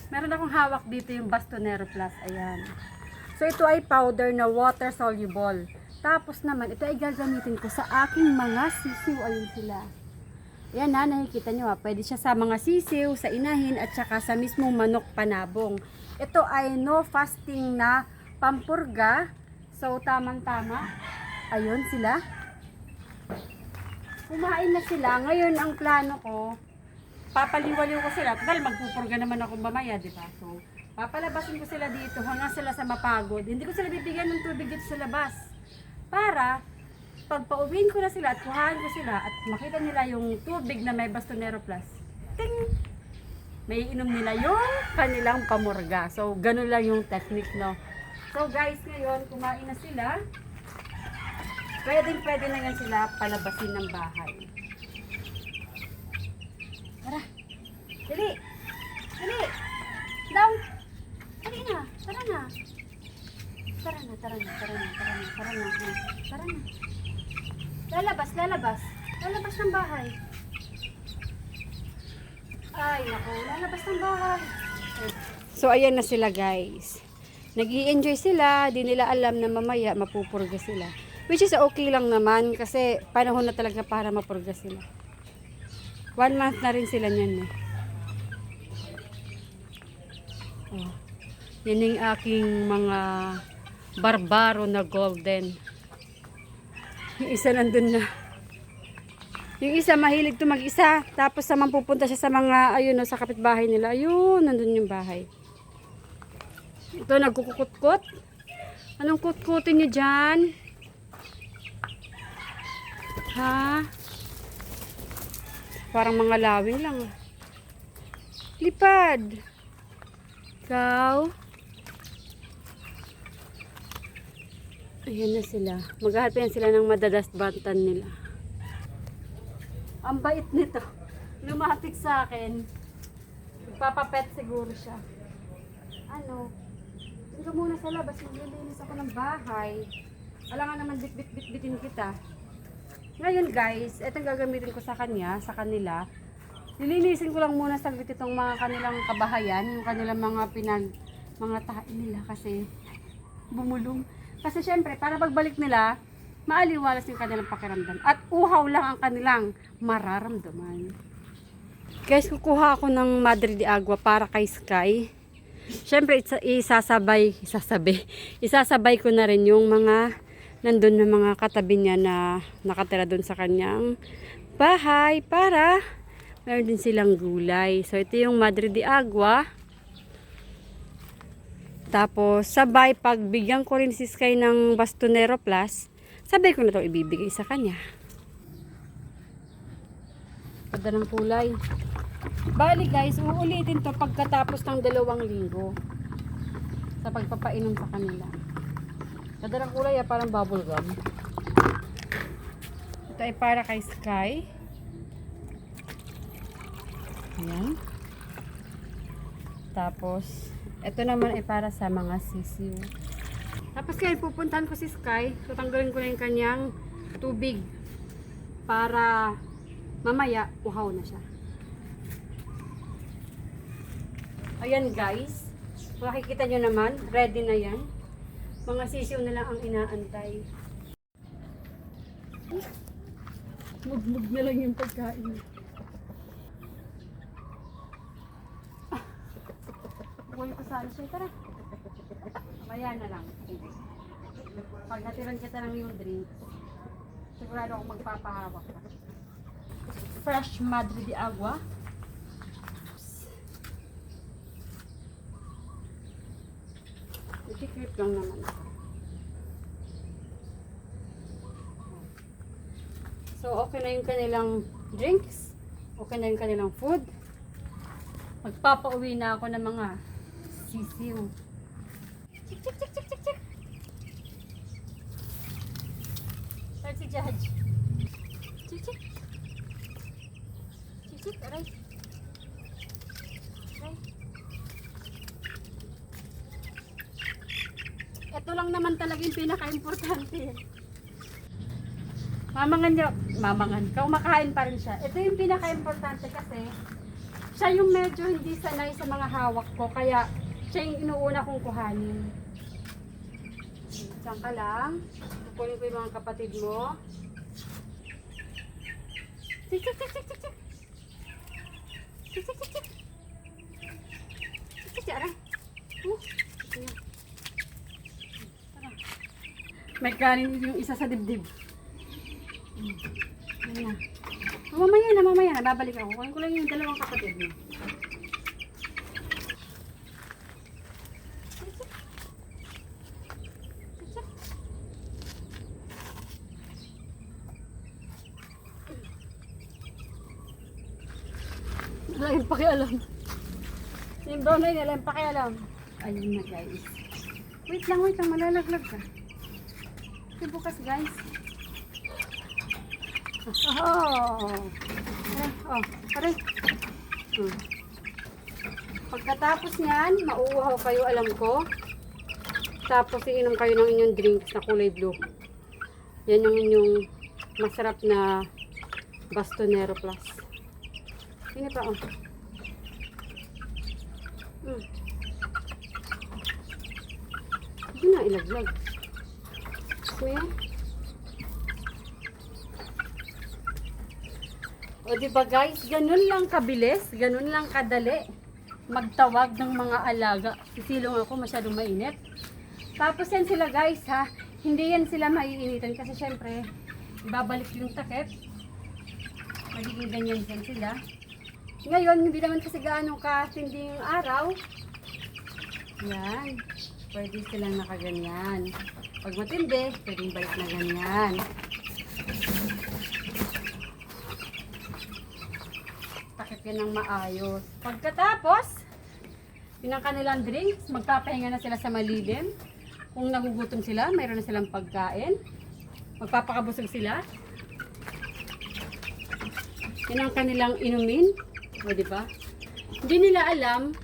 Meron akong hawak dito yung Bastonero Plus. Ayan. So, ito ay powder na water soluble. Tapos naman, ito ay gagamitin ko sa aking mga sisiw. Ayun sila. Ayan na, nakikita nyo ha. Pwede siya sa mga sisiw, sa inahin, at saka sa mismong manok panabong. Ito ay no fasting na pampurga. So, tamang-tama. Ayun sila. Kumain na sila. Ngayon, ang plano ko, papaliwaliw ko sila. Dahil magpupurga naman ako mamaya, di ba? So, papalabasin ko sila dito hanggang sila sa mapagod. Hindi ko sila bibigyan ng tubig dito sa labas. Para, pag pauwiin ko na sila at kuhaan ko sila at makita nila yung tubig na may Bastonero Plus, ting! May inom nila yung kanilang pamurga. So, ganun lang yung technique, no? So, guys, ngayon, kumain na sila. Pwede na yan sila palabasin ng bahay. Tara! Dali! Dali! Down! Dali na! Tara na! Tara na, tara na, tara na, tara na, tara na, tara na. Lalabas, lalabas. Lalabas ng bahay. Ay, naku, lalabas ng bahay. So, ayan na sila, guys. Nag-i-enjoy sila. Di nila alam na mamaya mapupurga sila. Which is okay lang naman kasi panahon na talaga para mapurga sila. 1 month na rin sila niyan eh. Oh. Yan yung aking mga barbaro na golden. Yung isa nandun na. Yung isa mahilig to mag-isa. Tapos naman pupunta siya sa mga, ayun no, sa kapitbahay nila. Ayun, nandun yung bahay. Ito, nagkukutkot. Anong kutkutin niyo dyan? Ha? Parang mga lawing lang. Lipad. Ikaw. Ayan na sila. Maghahanap sila ng madadasbantan nila. Ang bait nito. Lumapit sa akin. Magpapapet siguro siya. Ano? Tingnan ka muna sa labas. Maglilinis ako ng bahay. Alangan naman bit-bit-bitin kita. Ngayon guys, itong gagamitin ko sa kanya, sa kanila. Nilinisin ko lang muna saglit itong mga kanilang kabahayan, yung kanilang mga tae nila kasi bumulong. Kasi syempre, para pagbalik nila, maaliwalas yung kanilang pakiramdam. At uhaw lang ang kanilang mararamdaman. Guys, kukuha ako ng Madre de Agua para kay Sky. Syempre, isasabay ko na rin yung mga nandun na mga katabi niya na nakatira dun sa kanyang bahay para meron din silang gulay. So, ito yung Madre de Agua. Tapos, sabay, pagbigyan ko rin si Sky ng Bastonero Plus, sabay ko na ito ibibigay sa kanya. Ganda ng kulay. Bali guys, uulitin to pagkatapos ng 2 linggo sa pagpapainom sa kanila. Ganda ng kulay, parang bubble gum. Ito ay para kay Sky. Ayan. Tapos, ito naman ay para sa mga sisiw. Tapos kaya pupuntahan ko si Sky. So, tanggalin ko na yung kanyang tubig para mamaya uhaw na siya. Ayan guys. Makikita nyo naman, ready na yan. Mga sisiw na lang ang inaantay. Mugmug na lang yung pagkain. Buhay ko sana siya. Tara. Mamaya na lang. Pag natiran kita ng yung drink, sigurado ako magpapahawak ka. Fresh Madre de Agua. Secret lang naman. So, okay na yung kanilang drinks. Okay na yung kanilang food. Magpapauwi na ako ng mga sisiw. Chik, chik, chik, chik, chik, chik. Start si Judge. Chik, chik. Chik, chik, aray. Aray. Ito lang naman talaga yung pinaka-importante. Mamangan ka, kumakain pa rin siya. Ito yung pinaka-importante kasi Siya yung medyo hindi sanay sa mga hawak ko, kaya siya yung inuuna kong kuhanin. Diyan ka lang. Kukunin ko yung mga kapatid mo. Tik, tik, tik, tik, tik, tik. Tik, tik, tik, tik. Tik, tik, tik, aray. Ayan. Tara. May kanin yung isa sa dibdib. Ayan na. Mamaya na, babalik ako. Kunin ko lang yung dalawang kapatid mo. Wala yung pakialam. Yung brown na yun, wala yung pakialam. Ayun na guys. Wait lang, malalaglag ka. Kasi bukas guys. Aray. Pagkatapos niyan, mauuhaw kayo, alam ko. Tapos iinom kayo ng inyong drinks na kulay blue. Yan yung inyong masarap na Bastonero Plus. Ini pa, oh. Hindi na ilaglag. Kuya. O diba guys, ganun lang kabilis, ganun lang kadali magtawag ng mga alaga. Sisilong ako, masyadong mainit. Tapos yan sila guys ha, hindi yan sila maiinitan kasi syempre, ibabalik yung takip. Magiging ganyan yan sila. Ngayon, hindi naman kasi gaano katinding araw. Yan. Pwede silang nakaganyan. Pag matindi, pwedeng balik na ganyan. Takip yan ng maayos. Pagkatapos, yun ang kanilang drinks. Magpapahinga na sila sa malilim. Kung nagugutom sila, mayroon na silang pagkain. Magpapakabusog sila. Yun ang kanilang inumin. O, diba? Hindi nila alam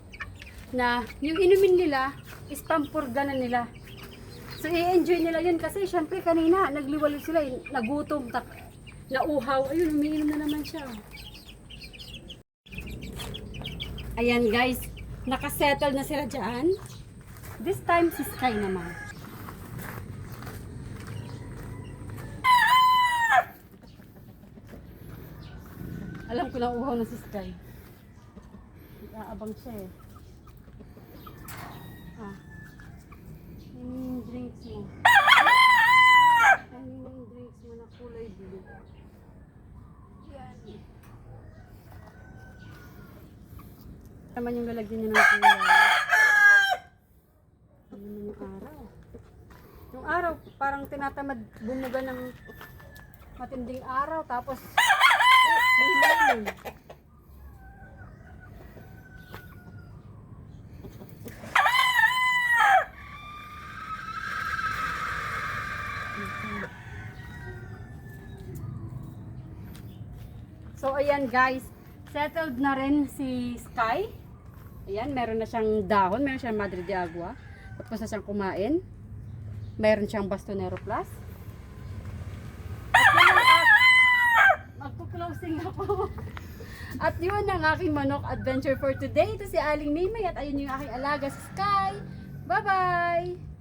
na yung inumin nila is pampurga na nila. So, i-enjoy nila yun kasi syempre kanina nagliwalo sila, nagutom, nauhaw. Ayun, umiinom na naman siya. Ayan guys, nakasettle na sila dyan. This time si Sky naman. Alam ko na uhaw na si Sky. Aabang siya eh. Ano yung drinks mo? Ano yung drinks mo na kulay blue? Yan. Naman yung lalagyan niya ng kulay. Ano naman yung araw? Yung araw, parang tinatamad bumuga ng matinding araw. Tapos, lilalim. So, ayan guys, settled na rin si Sky. Ayan, meron na siyang dahon, meron siyang Madre de Agua. Tapos na siyang kumain. Meron siyang Bastonero Plus. Magpo-closing ako. At yun ang aking manok adventure for today. Ito si Aling Maymay at ayun yung aking alaga si Sky. Bye-bye!